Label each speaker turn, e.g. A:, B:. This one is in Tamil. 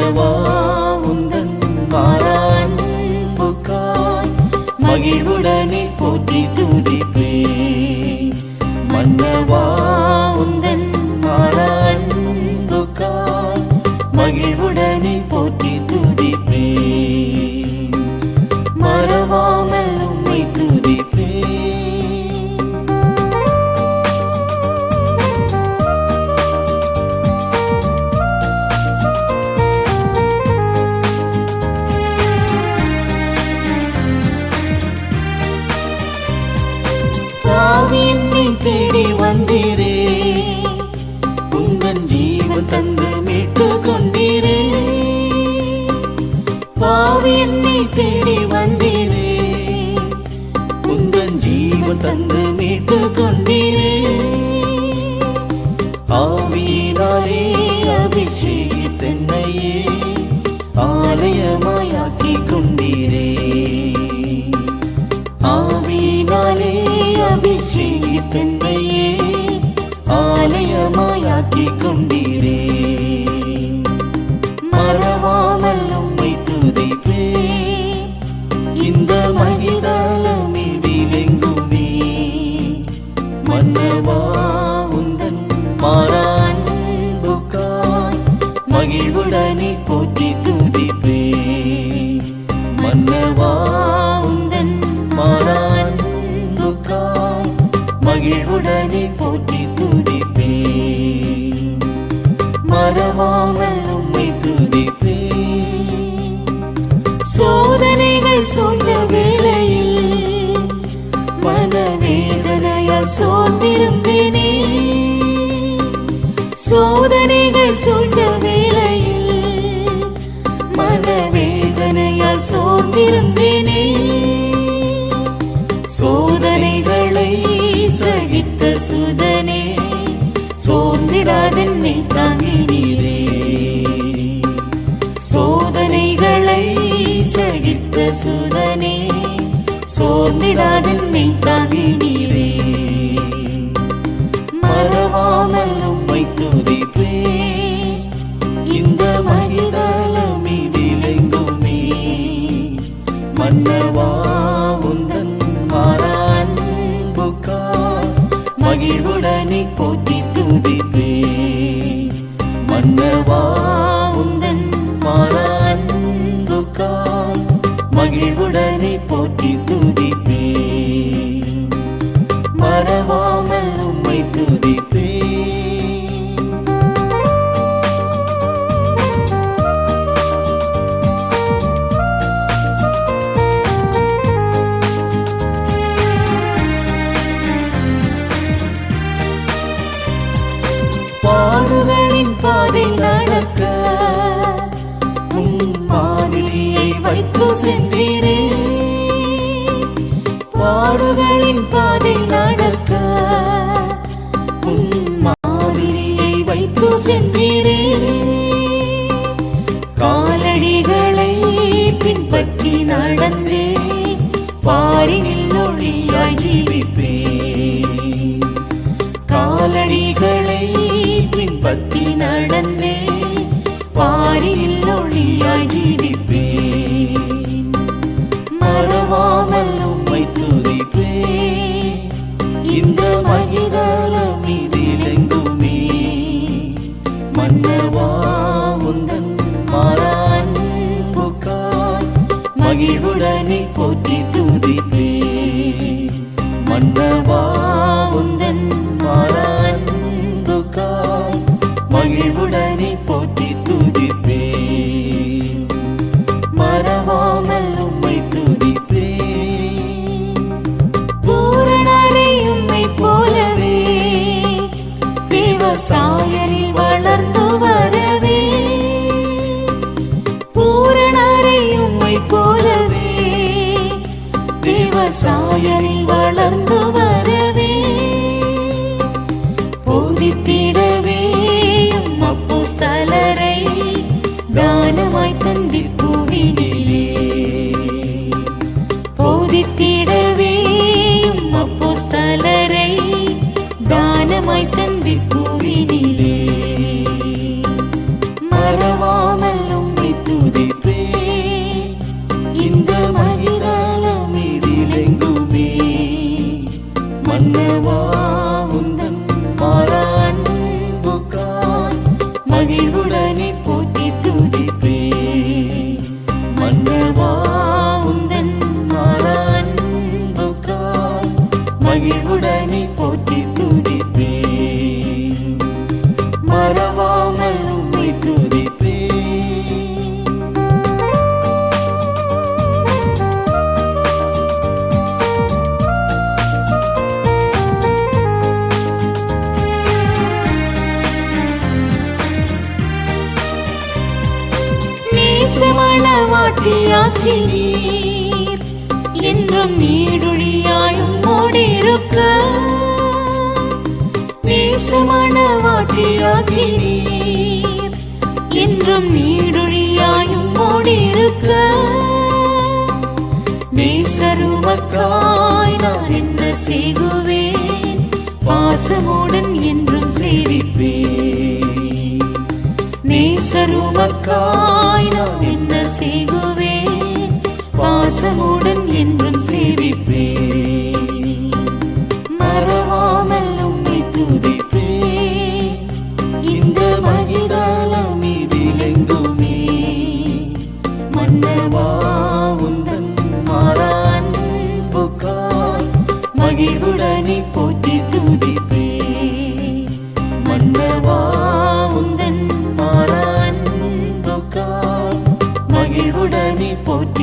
A: மன்னவா உந்தன் மாறா அன்புக்காய் மகிழ்வுடனே போற்றி துதிப்பேன். மன்னவா உந்தன் மாறா அன்புக்காய் மகிழ்வுடனே போற்றி துதிப்பேன். மறவாமல் உம்மை துதிப்பேன். என்னை தேடி வந்தீரே, உந்தன் ஜீவன் தந்து மீட்டு கொண்டீரே. பாவி என்னை தேடி வந்தீரே, உந்தன் ஜீவன் தந்து மீட்டு கொண்டீரே. ஆவியினாலே அபிஷேகித்தென்னையே ஆலயமாயாக்கி கொண்டீரே. ஆவியினாலே அபிஷேகித்தென்னையே ஆலயமாயாக்கி கொண்டீரே. மறவாமல் உம்மை துதிப்பேன். இந்த மகிழ்தலம் இதிலெங்குமே மன்னவா உந்தன் மாறா அன்புக்காய் மகிழ்வுடனே போற்றி துதிப்பேன். மன்னவா உந்தன் மாறா அன்புக்காய் மகிழ்வுடனே போற்றி துதிப்பேன். மறவாமல் உம்மை துதிப்பேன். சோதனைகள் சூழ்ந்த வேளையில் மனவேதனையால் சோர்ந்திருந்தேனே. சோதனைகள் சூழ்ந்த வேளையில் மனவேதனையால் சோர்ந்திருந்தேனே. சோதனைகளை சகித்த சுதனே சோர்ந்திடாதென்னை தாங்கினீரே. சோதனைகளை சகித்த சுதனே சோர்ந்திடாதென்னை தாங்கினீரே. மறவாமல் உம்மை துதிப்பேன். இந்த மகிழ்தலம் இதிலெங்குமே மன்னவா உந்தன் மாறா அன்புக்காய் மகிழ்வுடனே போற்றி துதிப்பேன். மன்னவா உந்தன் மாறா அன்புக்காய் மகிழ்வுடனே போற்றி துதிப்பேன். மறவாமல் உம்மை துதிப்பேன். பாடுகளின் பாதை நடக்க உம் மாதிரியை வைத்து சென்றீரே. பாடுகளின் பாதை நடக்க உம் மாதிரியை வைத்து சென்றீரே. காலடிகளை பின்பற்றி நடந்தே பாரினில் ஒளியாய் ஜீவிப்பேன். காலடிகளை பின்பற்றி நடந்தே பாரினில் ஒளியாய் ஜீவிப்பேன். மறவாமல் உம்மை துதிப்பேன். இந்த மகிழ்தலம் இதிலெங்குமே மன்னவா உந்தன் மாறா அன்புக்காய் மகிழ்வுடனே போற்றி துதிப்பேன். மன்னவா உந்தன் மாறா அன்புக்காய் மகிழ்வுடனே போற்றி துதிப்பேன். மறவாமல் உம்மை துதிப்பேன். பூரணரை உம்மை போலவே தேவசாயரில் வளர்ந்து வரவே. பூரணரை உம்மை போலவே தேவசாயரில் வளர்ந்து வரவே. மகிழ்வுடனே போற்றி துதிப்பே மன்னவா உந்தன் மாறா அன்புக்காய் மகிழ்வுடனே போற்றி துதிப்பே மறவாமல் உம்மை துதிப்பே நேசமணவாட்டியாக்கினீர் என்றும் நீடுழியாயும் ஓடிருக்க நேசமணவாட்டியாக்கினீர் என்றும் நீடுழியாயும் ஓடிருக்க நேசருமக்காய் நான் என்ன செய்குவேன் பாசமுடன் என்றும் சேவிப்பேன் நேசருமக்காய் நான் என்ன செய்குவேன் பாசமுடன் என்றும் சேவிப்பேன் மறவாமல் உம்மை துதிப்பேன் இந்த மகிதலம் இதிலெங்குமே மன்னவா உந்தன் மாறா அன்புக்காய் மகிழ்வுடனே போற்றி துதிப்பேன் மன்னவா உந்தன் மாறா அன்புக்காய் மகிழ்வுடனே போற்றி